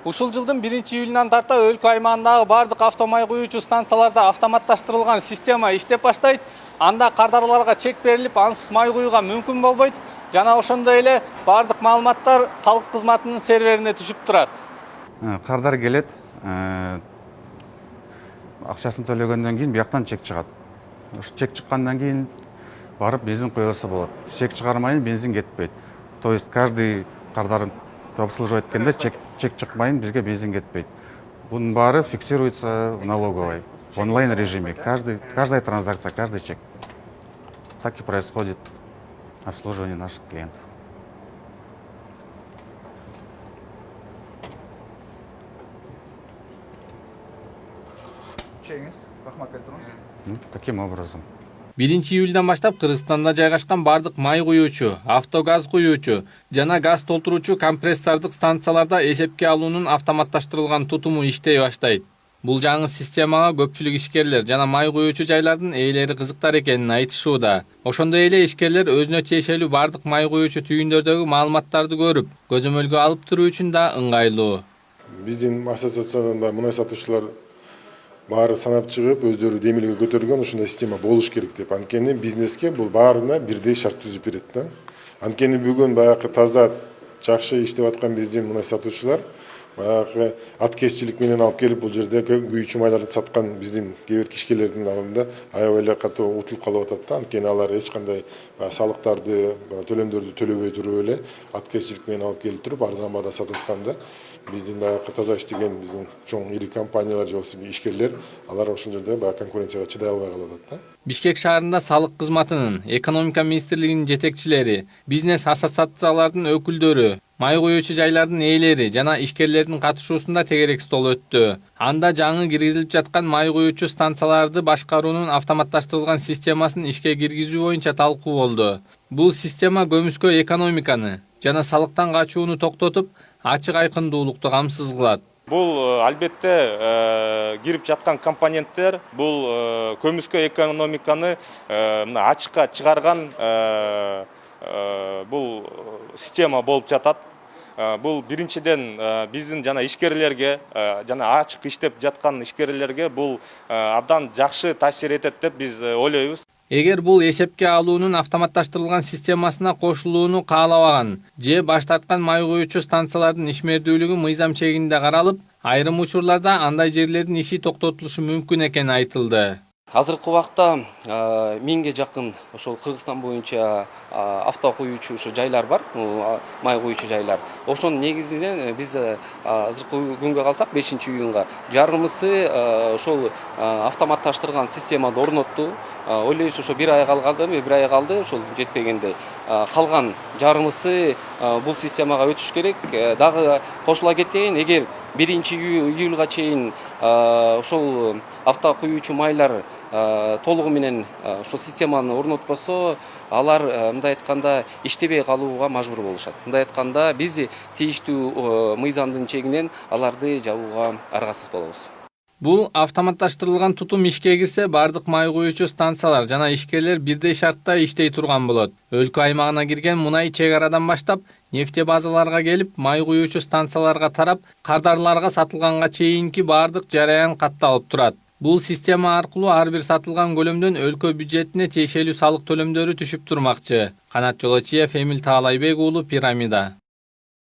Ушул жылдын 1-июлунан тарта өлкө аймагындагы бардык автомай куюучу станцияларда автоматташтырылган система иштеп баштайт. Анда кардарларга чек берилип, ансыз май куюуга мүмкүн болбойт. Жана ошондой эле бардык маалыматтар салык кызматынын серверине түшүп турат. Кардар келет, акчасын төлөгөндөн кийин бияктан чек чыгат. Ошо чек чыккандан кийин барып бензин куйса болот. Чек чыгармайын бензин кетпейт. То есть каждый кардарын обслуживать эткенде чек чыкмайын бизге бензин кетпейт. Бунун баары фиксируется в налоговой, в онлайн режиме. Каждая транзакция, каждый чек. Так и происходит обслуживание наших клиентов. Чегиңиз, рахмат келтириңиз. Таким образом. 1-июлдан баштап Кыргызстанда жайгашкан бардык май куюучу, автогаз куюучу жана газ толтуруучу компрессордук станцияларда эсепке алуунун автоматташтырылган тутуму иштей баштайт. Бул жаңы системага көпчүлүк ишкерлер жана май куюучу жайлардын ээлери кызыктар экенин айтышууда. Ошондой эле ишкерлер өзүнө тиешелүү бардык май куюучу түйүндөрдөгү маалыматтарды көрүп, көзөмөлгө алып туруу үчүн да ыңгайлуу. Биздин ассоциацияда мунай сатуучулар баары санап чыгып, өздөрү демилге көтөргөн ушундай система болуш керек деп. Анткени бизнеске бул баарына бирдей шарт түзүп берет да. Анткени бүгүн баягы таза, жакшы иштеп аткан биздин мунай сатуучулар баягы аткезчилик менен алып келип бул жерде күйүүчү майларды саткан биздин кээ бир кишкелердин алдында аябай эле катуу утулуп калып атат да. Анткени алар эч кандай салыктарды, төлөмдөрдү төлөбөй туруп эле аткезчилик менен алып келип туруп арзан баада сатып атканда биздин баягы таза иштеген биздин чоң ири компаниялар же болбосо ишкерлер алар ошол жерде баягы конкуренцияга чыдай албай калып атат да. Бишкек шаарында салык кызматынын, экономика министрлигинин жетекчилери, бизнес ассоциациялардын өкүлдөрү, май куюучу жайлардын ээлери жана ишкерлердин катышуусунда тегерек стол өттү. Анда жаңы киргизилип жаткан май куюучу станцияларды башкаруунун автоматташтырылган системасын ишке киргизүү боюнча талкуу болду. Бул система көмүскө экономиканы жана салыктан качууну токтотуп, ачык айкындуулукту камсыз кылат. Бул албетте кирип жаткан компоненттер бул көмүскө экономиканы ачыкка чыгарган бул система болуп жатат. Бул биринчиден биздин жана ишкерлерге жана ачык иштеп жаткан ишкерлерге бул абдан жакшы таасир этет деп биз ойлойбуз. Эгер бул эсепке алуунун автоматташтырылган системасына кошулууну каалабаган же баш тарткан май куюучу станциялардын ишмердүүлүгү мыйзам чегинде каралып, айрым учурларда андай жерлердин иши токтотулушу мүмкүн экени айтылды. Азыркы убакта 1000ге жакын ошол Кыргызстан боюнча авто куюучу ошо жайлар бар, май куюучу жайлар. Ошонун негизинен биз азыркы күнгө калсак 5-июнга жарымысы ошол автоматташтырган системаны орнотту. Ойлойбуз ошо 1 ай калгандымы, 1 ай калды, ошол жетпегендей. Калган жарымысы бул системага өтүш керек. Дагы кошула кетейин, эгер 1-июлга чейин ошол авто куюучу майлар толугу менен ошол системаны орнотпосо, алар мындай айтканда иштебей калууга мажбур болушат. Мындай айтканда биз тийиштүү мыйзамдын чегинен аларды жабууга аргасыз болобуз. Бул автоматташтырылган тутум ишке кирсе, бардык май куюучу станциялар жана ишкерлер бирдей шартта иштей турган болот. Өлкө аймагына кирген мунай чек арадан баштап, нефтебазаларга келип, май куюучу станцияларга тарап, кардарларга сатылганга чейинки бардык жараян катталып турат. Бул система аркылуу ар бир сатылган көлөмдөн өлкө бюджетине тиешелүү салык төлөмдөрү түшүп турмакчы. Канат Жолочиев, Эмил Таалайбек уулу, Пирамида.